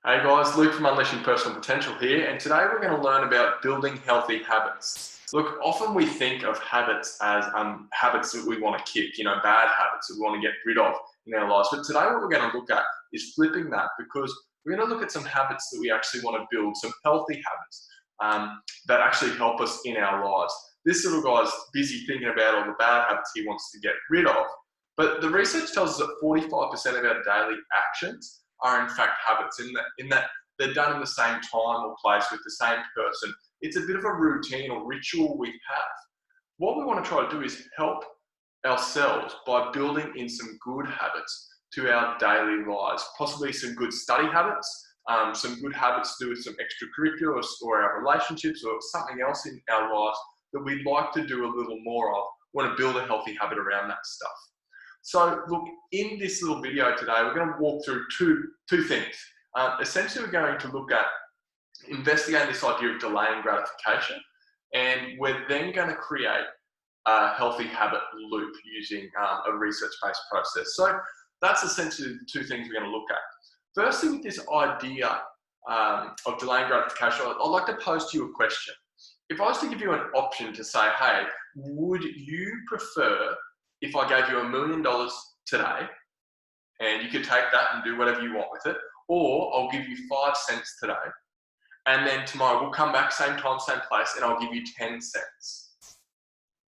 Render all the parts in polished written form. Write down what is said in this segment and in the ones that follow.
Hey guys, Luke from Unleashing Personal Potential here, and today we're going to learn about building healthy habits. Look, often we think of habits as habits that we want to kick, bad habits that we want to get rid of in our lives. But today what we're going to look at is flipping that, because we're going to look at some habits that we actually want to build, some healthy habits that actually help us in our lives. This little guy's busy thinking about all the bad habits he wants to get rid of, but the research tells us that 45% of our daily actions are in fact habits, in that they're done in the same time or place with the same person. It's a bit of a routine or ritual we have. What we want to try to do is help ourselves by building in some good habits to our daily lives, possibly some good study habits, some good habits to do with some extracurriculars or our relationships or something else in our lives that we'd like to do a little more of. We want to build a healthy habit around that stuff. So look, in this little video today, we're going to walk through two things. Essentially, we're going to look at investigating this idea of delaying gratification, and we're then going to create a healthy habit loop using a research-based process. So that's essentially the two things we're going to look at. Firstly, with this idea of delaying gratification, I'd like to pose to you a question. If I was to give you an option to say, hey, would you prefer if I gave you $1 million today, and you could take that and do whatever you want with it, or I'll give you 5 cents today, and then tomorrow we'll come back, same time, same place, and I'll give you 10 cents.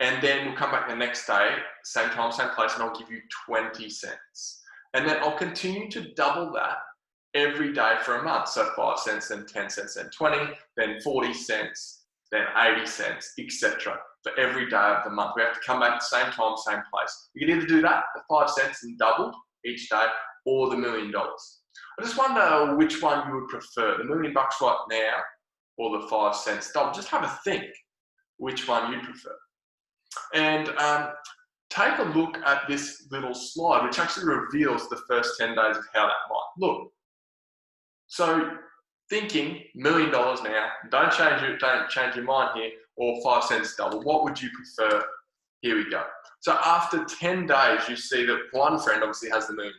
And then we'll come back the next day, same time, same place, and I'll give you 20 cents. And then I'll continue to double that every day for a month. So 5 cents, then 10 cents, then 20, then 40 cents, then 80 cents, etc. for every day of the month. We have to come back at the same time, same place. You can either do that, the 5 cents and doubled each day, or the $1 million. I just wonder which one you would prefer, the $1 million right now or the 5 cents double. Just have a think which one you prefer. And take a look at this little slide, which actually reveals the first 10 days of how that might look. So thinking $1 million now, don't change your mind here, or 5 cents double. What would you prefer? Here we go. So after 10 days, you see that one friend obviously has the $1 million,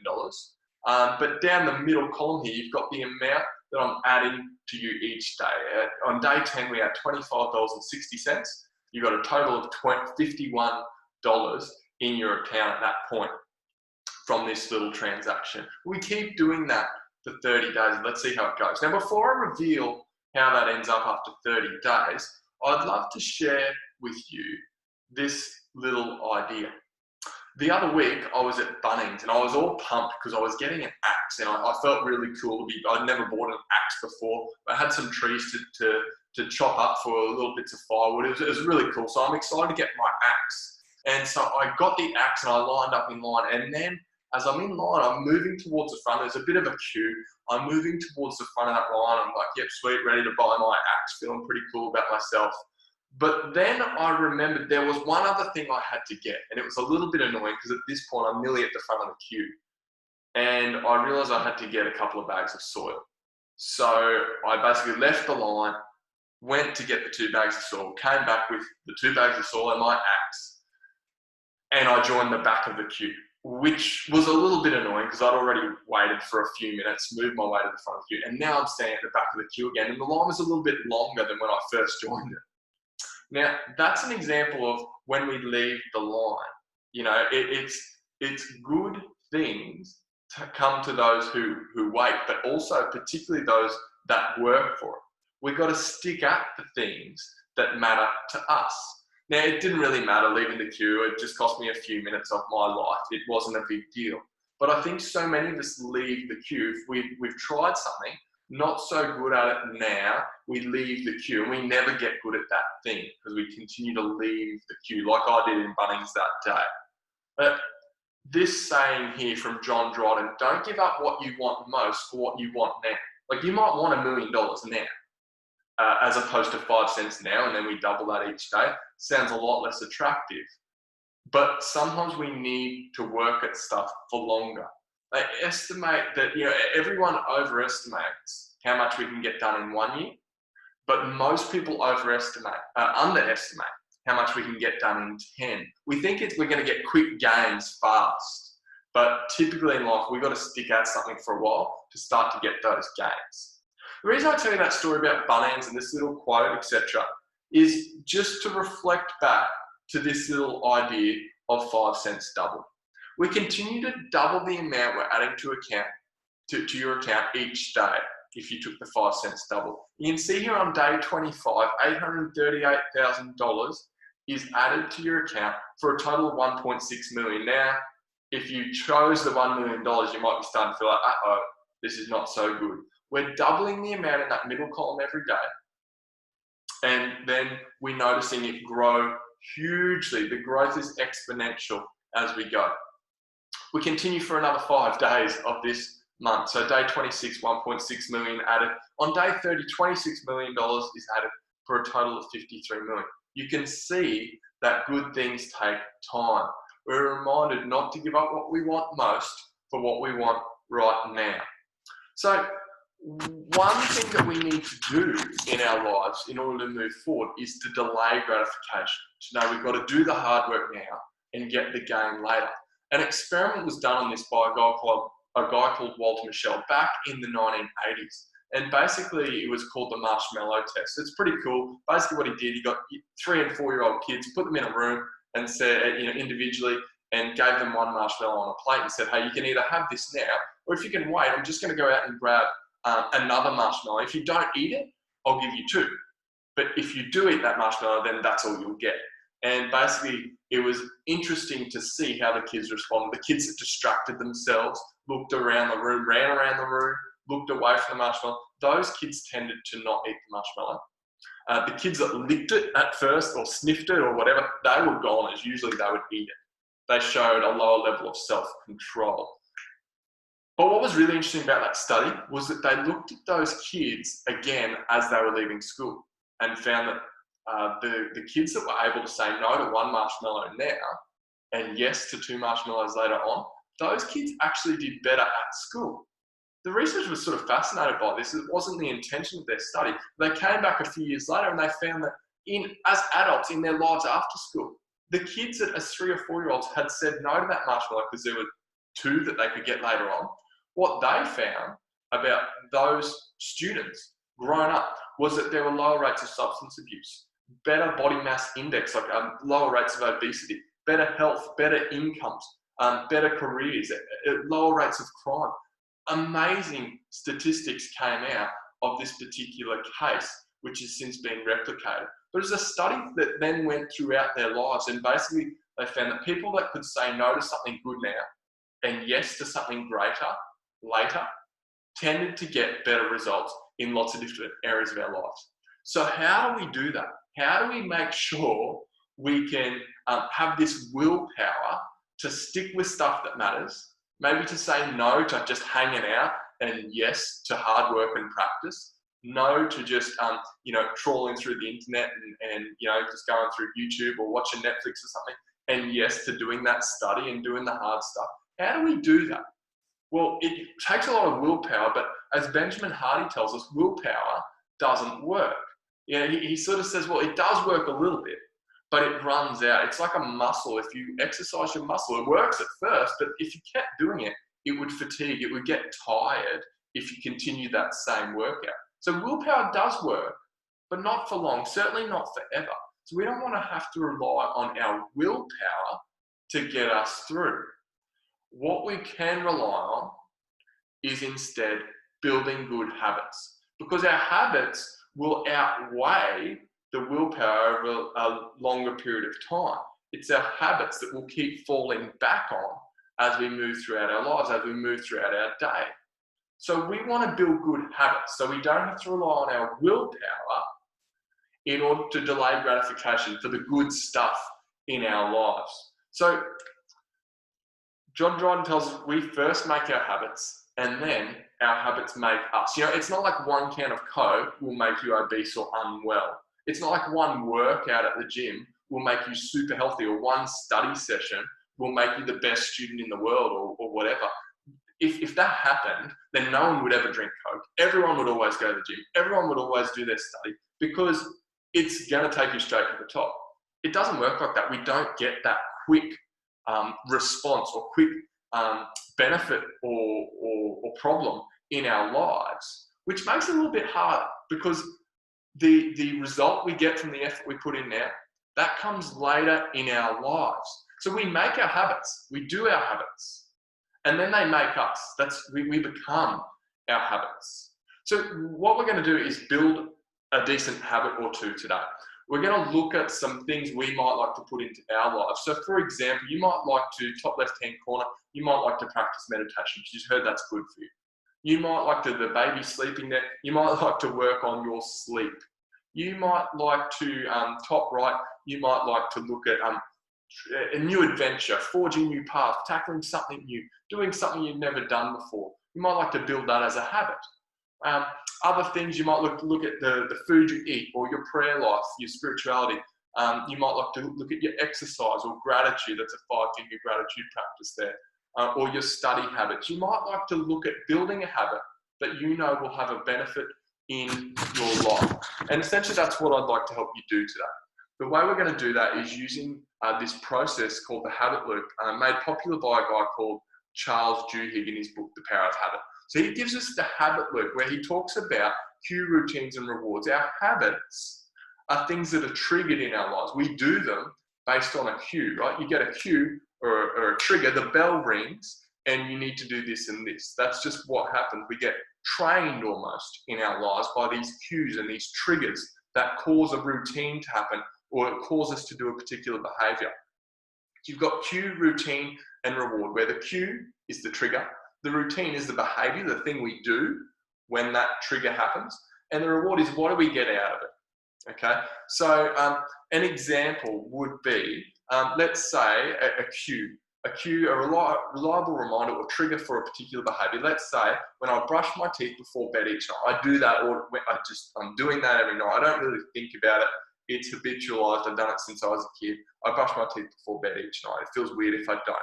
but down the middle column here, you've got the amount that I'm adding to you each day. On day 10, we had $25.60. You got a total of $51 in your account at that point from this little transaction. We keep doing that for 30 days. Let's see how it goes. Now, before I reveal how that ends up after 30 days, I'd love to share with you this little idea. The other week, I was at Bunnings and I was all pumped because I was getting an axe, and I felt really cool. I'd never bought an axe before. I had some trees to chop up for little bits of firewood. It was really cool. So I'm excited to get my axe. And so I got the axe and I lined up in line, and then as I'm in line, I'm moving towards the front. There's a bit of a queue. I'm moving towards the front of that line. I'm like, yep, sweet, ready to buy my axe, feeling pretty cool about myself. But then I remembered there was one other thing I had to get, and it was a little bit annoying because at this point I'm nearly at the front of the queue. And I realized I had to get a couple of bags of soil. So I basically left the line, went to get the 2 bags of soil, came back with the 2 bags of soil and my axe, and I joined the back of the queue, which was a little bit annoying because I'd already waited for a few minutes, moved my way to the front of the queue, and now I'm standing at the back of the queue again, and the line was a little bit longer than when I first joined it. Now, that's an example of when we leave the line. It's good things to come to those who wait, but also particularly those that work for it. We've got to stick at the things that matter to us. Now, it didn't really matter leaving the queue. It just cost me a few minutes of my life. It wasn't a big deal. But I think so many of us leave the queue. If we've tried something, not so good at it now, we leave the queue, and we never get good at that thing because we continue to leave the queue like I did in Bunnings that day. But this saying here from John Dryden, don't give up what you want most for what you want now. Like, you might want $1 million now, as opposed to 5 cents now, and then we double that each day. Sounds a lot less attractive. But sometimes we need to work at stuff for longer. They estimate that, everyone overestimates how much we can get done in 1 year, but most people underestimate how much we can get done in 10. We think we're going to get quick gains fast, But typically in life, we've got to stick at something for a while to start to get those gains. The reason I tell you that story about Bunnings and this little quote, etc., is just to reflect back to this little idea of 5 cents double. We continue to double the amount we're adding to your account each day if you took the 5 cents double. You can see here on day 25, $838,000 is added to your account for a total of $1.6 million. Now, if you chose the $1 million, you might be starting to feel like, uh-oh, this is not so good. We're doubling the amount in that middle column every day. And then we're noticing it grow hugely. The growth is exponential as we go. We continue for another 5 days of this month. So day 26, 1.6 million added. On day 30, $26 million is added for a total of 53 million. You can see that good things take time. We're reminded not to give up what we want most for what we want right now. So one thing that we need to do in our lives in order to move forward is to delay gratification. To know we've got to do the hard work now and get the gain later. An experiment was done on this by a guy called Walter Mischel back in the 1980s. And basically it was called the marshmallow test. It's pretty cool. Basically what he did, he got 3 and 4-year-old kids, put them in a room and said, individually, and gave them one marshmallow on a plate and said, hey, you can either have this now, or if you can wait, I'm just going to go out and grab another marshmallow. If you don't eat it, I'll give you 2. But if you do eat that marshmallow, then that's all you'll get. And basically, it was interesting to see how the kids responded. The kids that distracted themselves, looked around the room, ran around the room, looked away from the marshmallow, those kids tended to not eat the marshmallow. The kids that licked it at first or sniffed it or whatever, they were goners. Usually they would eat it. They showed a lower level of self-control. But what was really interesting about that study was that they looked at those kids again as they were leaving school and found that the kids that were able to say no to 1 marshmallow now and yes to 2 marshmallows later on, those kids actually did better at school. The research was sort of fascinated by this. It wasn't the intention of their study. They came back a few years later and they found that as adults in their lives after school, the kids that as 3 or 4-year-olds had said no to that marshmallow because there were 2 that they could get later on, what they found about those students grown up was that there were lower rates of substance abuse, better body mass index, like lower rates of obesity, better health, better incomes, better careers, lower rates of crime. Amazing statistics came out of this particular case, which has since been replicated. But it was a study that then went throughout their lives, and basically they found that people that could say no to something good now and yes to something greater later tended to get better results in lots of different areas of our lives. So how do we do that? How do we make sure we can have this willpower to stick with stuff that matters, maybe to say no to just hanging out and yes to hard work and practice, no to just trawling through the internet and just going through YouTube or watching Netflix or something, and yes to doing that study and doing the hard stuff? How do we do that? Well, it takes a lot of willpower, but as Benjamin Hardy tells us, willpower doesn't work. He sort of says, well, it does work a little bit, but it runs out. It's like a muscle. If you exercise your muscle, it works at first, but if you kept doing it, it would fatigue. It would get tired if you continue that same workout. So willpower does work, but not for long, certainly not forever. So we don't want to have to rely on our willpower to get us through. What we can rely on is instead building good habits, because our habits will outweigh the willpower over a longer period of time. It's our habits that we'll keep falling back on as we move throughout our lives, as we move throughout our day. So we want to build good habits so we don't have to rely on our willpower in order to delay gratification for the good stuff in our lives. So John Dryden tells us we first make our habits and then our habits make us. It's not like 1 can of Coke will make you obese or unwell. It's not like 1 workout at the gym will make you super healthy, or 1 study session will make you the best student in the world, or whatever. If that happened, then no one would ever drink Coke. Everyone would always go to the gym. Everyone would always do their study because it's going to take you straight to the top. It doesn't work like that. We don't get that quick response or quick benefit or problem in our lives, which makes it a little bit harder because the result we get from the effort we put in now, that comes later in our lives. So we make our habits, we do our habits, and then they make us. We become our habits. So what we're going to do is build a decent habit or two today. We're going to look at some things we might like to put into our lives. So for example, you might like to, top left-hand corner, you might like to practice meditation because you've heard that's good for you. You might like to, the baby sleeping there, you might like to work on your sleep. You might like to, top right, you might like to look at a new adventure, forging a new path, tackling something new, doing something you've never done before. You might like to build that as a habit. Other things, you might look at the food you eat or your prayer life, your spirituality. You might like to look at your exercise or gratitude. That's a 5-finger gratitude practice there. Or your study habits. You might like to look at building a habit that you know will have a benefit in your life. And essentially that's what I'd like to help you do today. The way we're going to do that is using this process called the habit loop, made popular by a guy called Charles Duhigg in his book, The Power of Habit. So he gives us the habit loop where he talks about cue, routines, and rewards. Our habits are things that are triggered in our lives. We do them based on a cue, right? You get a cue or a trigger, the bell rings, and you need to do this and this. That's just what happens. We get trained almost in our lives by these cues and these triggers that cause a routine to happen or it causes us to do a particular behavior. You've got cue, routine, and reward, where the cue is the trigger, the routine is the behavior, the thing we do when that trigger happens, and the reward is what do we get out of it, okay? So an example would be, let's say a cue, a reliable reminder or trigger for a particular behavior. Let's say when I brush my teeth before bed each night, I do that, or I'm doing that every night. I don't really think about it. It's habitualized. I've done it since I was a kid. I brush my teeth before bed each night. It feels weird if I don't.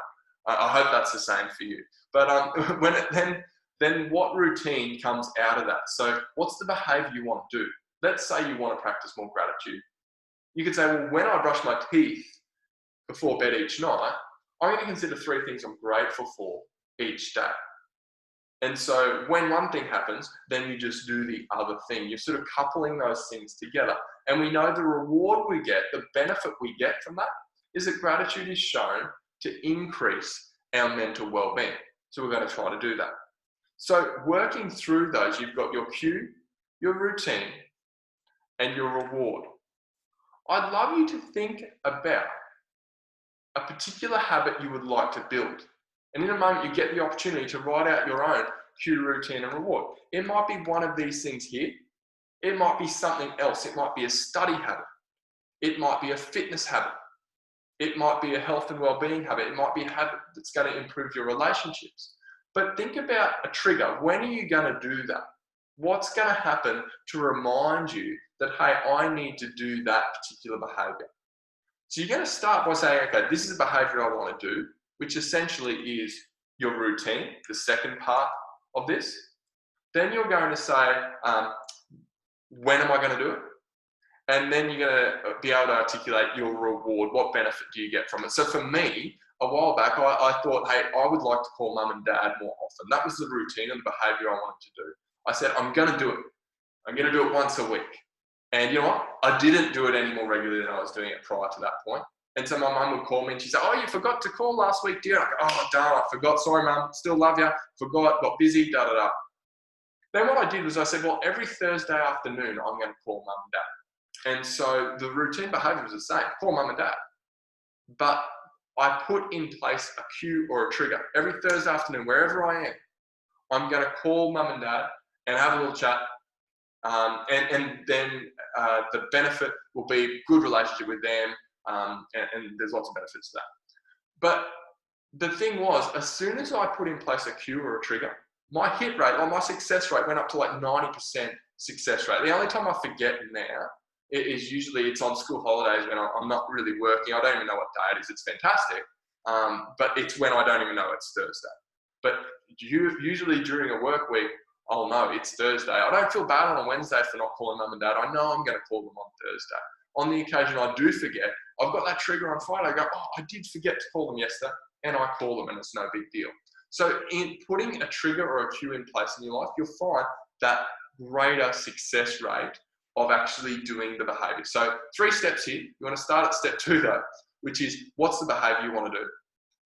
I hope that's the same for you. But then what routine comes out of that? So what's the behavior you want to do? Let's say you want to practice more gratitude. You could say, well, when I brush my teeth before bed each night, I'm going to consider 3 things I'm grateful for each day. And so when one thing happens, then you just do the other thing. You're sort of coupling those things together. And we know the reward we get, the benefit we get from that, is that gratitude is shown to increase our mental well-being. So we're going to try to do that. So working through those, you've got your cue, your routine, and your reward. I'd love you to think about a particular habit you would like to build. And in a moment, you get the opportunity to write out your own cue, routine, and reward. It might be one of these things here. It might be something else. It might be a study habit. It might be a fitness habit. It might be a health and well-being habit. It might be a habit that's going to improve your relationships. But think about a trigger. When are you going to do that? What's going to happen to remind you that, hey, I need to do that particular behavior? So you're going to start by saying, okay, this is a behavior I want to do, which essentially is your routine, the second part of this. Then you're going to say, when am I going to do it? And then you're going to be able to articulate your reward. What benefit do you get from it? So for me, a while back, I thought, hey, I would like to call mum and dad more often. That was the routine and the behavior I wanted to do. I said, I'm going to do it. I'm going to do it once a week. And you know what? I didn't do it any more regularly than I was doing it prior to that point. And so my mum would call me and she'd say, oh, you forgot to call last week, dear. I go, oh, darn, I forgot. Sorry, mum. Still love you. Forgot, got busy, da-da-da. Then what I did was I said, well, every Thursday afternoon, I'm going to call mum and dad. And so the routine behavior was the same, call mum and dad. But I put in place a cue or a trigger. Every Thursday afternoon, wherever I am, I'm going to call mum and dad and have a little chat. And then the benefit will be good relationship with them. And there's lots of benefits to that. But the thing was, as soon as I put in place a cue or a trigger, my hit rate or my success rate went up to like 90% success rate. The only time I forget now is usually it's on school holidays when I'm not really working. I don't even know what day it is. It's fantastic. But it's when I don't even know it's Thursday. But usually during a work week, oh no, it's Thursday. I don't feel bad on a Wednesday for not calling mum and dad. I know I'm going to call them on Thursday. On the occasion I do forget, I've got that trigger on Friday. I go, oh, I did forget to call them yesterday. and I call them and it's no big deal. So in putting a trigger or a cue in place in your life, you'll find that greater success rate of actually doing the behavior. So 3 steps here. You want to start at step 2 though, which is what's the behavior you want to do?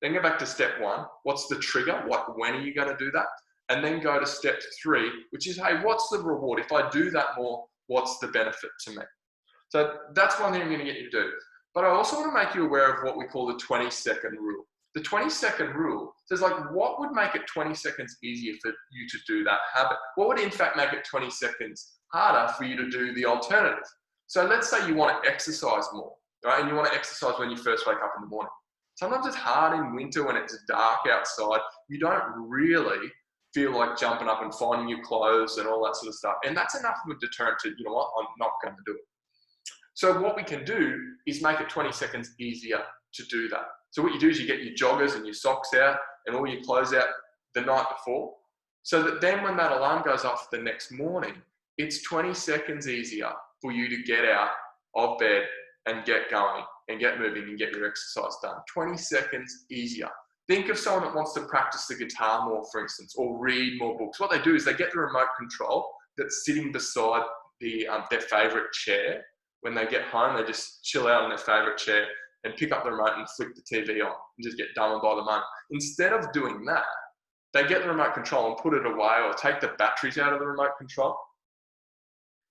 Then go back to step 1. What's the trigger? When are you going to do that? And then go to step 3, which is, hey, what's the reward? If I do that more, what's the benefit to me? So that's one thing I'm going to get you to do. But I also want to make you aware of what we call the 20-second rule. The 20-second rule says, like, what would make it 20 seconds easier for you to do that habit? What would in fact make it 20 seconds harder for you to do the alternative? So let's say you want to exercise more, right? And you want to exercise when you first wake up in the morning. Sometimes it's hard in winter when it's dark outside. You don't really feel like jumping up and finding your clothes and all that sort of stuff. And that's enough of a deterrent to, you know what, I'm not going to do it. So what we can do is make it 20 seconds easier to do that. So what you do is you get your joggers and your socks out and all your clothes out the night before, so that then when that alarm goes off the next morning, it's 20 seconds easier for you to get out of bed and get going and get moving and get your exercise done. 20 seconds easier. Think of someone that wants to practice the guitar more, for instance, or read more books. What they do is they get the remote control that's sitting beside their favorite chair. When they get home, they just chill out on their favorite chair and pick up the remote and flick the TV on and just get done by the moment. Instead of doing that, they get the remote control and put it away or take the batteries out of the remote control,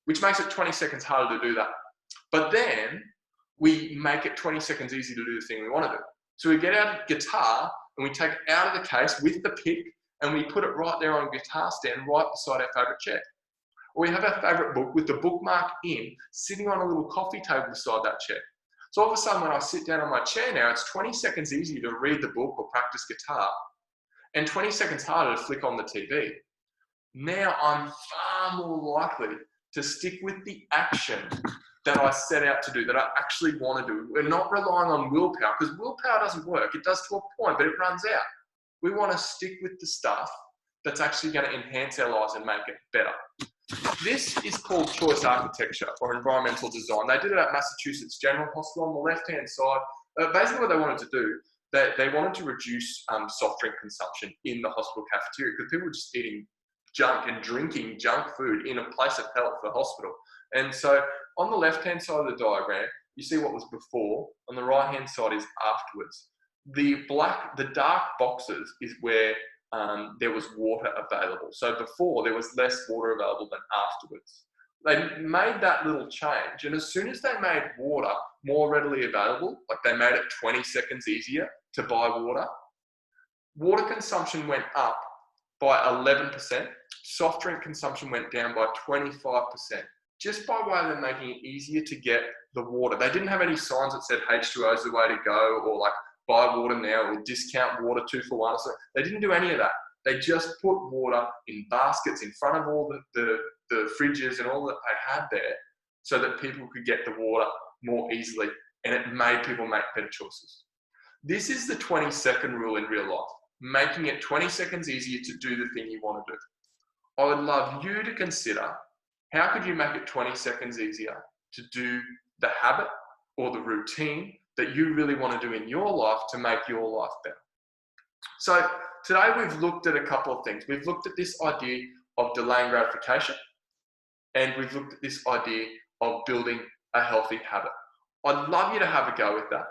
which makes it 20 seconds harder to do that. But then we make it 20 seconds easier to do the thing we want to do. So we get out the guitar and we take it out of the case with the pick and we put it right there on a guitar stand right beside our favorite chair. Or we have our favorite book with the bookmark in, sitting on a little coffee table beside that chair. So all of a sudden when I sit down on my chair now, it's 20 seconds easier to read the book or practice guitar and 20 seconds harder to flick on the TV. Now I'm far more likely to stick with the action that I set out to do, that I actually want to do. We're not relying on willpower, because willpower doesn't work. It does to a point, but it runs out. We want to stick with the stuff that's actually going to enhance our lives and make it better. This is called choice architecture or environmental design. They did it at Massachusetts General Hospital on the left-hand side. Basically what they wanted to do, they wanted to reduce soft drink consumption in the hospital cafeteria, because people were just eating junk and drinking junk food in a place of health, the hospital. And so on the left-hand side of the diagram, you see what was before. On the right-hand side is afterwards. The dark boxes is where there was water available. So before, there was less water available than afterwards. They made that little change, and as soon as they made water more readily available, like they made it 20 seconds easier to buy water, water consumption went up by 11%, soft drink consumption went down by 25%, just by way of them making it easier to get the water. They didn't have any signs that said H2O is the way to go, or like buy water now, or discount water 2 for 1. So they didn't do any of that. They just put water in baskets in front of all the fridges and all that they had there, so that people could get the water more easily, and it made people make better choices. This is the 20-second rule in real life, making it 20 seconds easier to do the thing you want to do. I would love you to consider, how could you make it 20 seconds easier to do the habit or the routine that you really want to do in your life to make your life better? So today we've looked at a couple of things. We've looked at this idea of delaying gratification, and we've looked at this idea of building a healthy habit. I'd love you to have a go with that.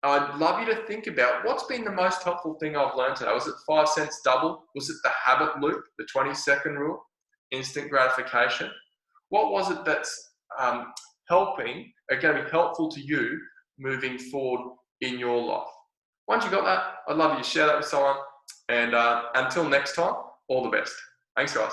I'd love you to think about what's been the most helpful thing I've learned today. Was it 5 cents double? Was it the habit loop, the 20-second rule, instant gratification? What was it that's going to be helpful to you moving forward in your life? Once you got that, I'd love you to share that with someone. And until next time, all the best. Thanks, guys.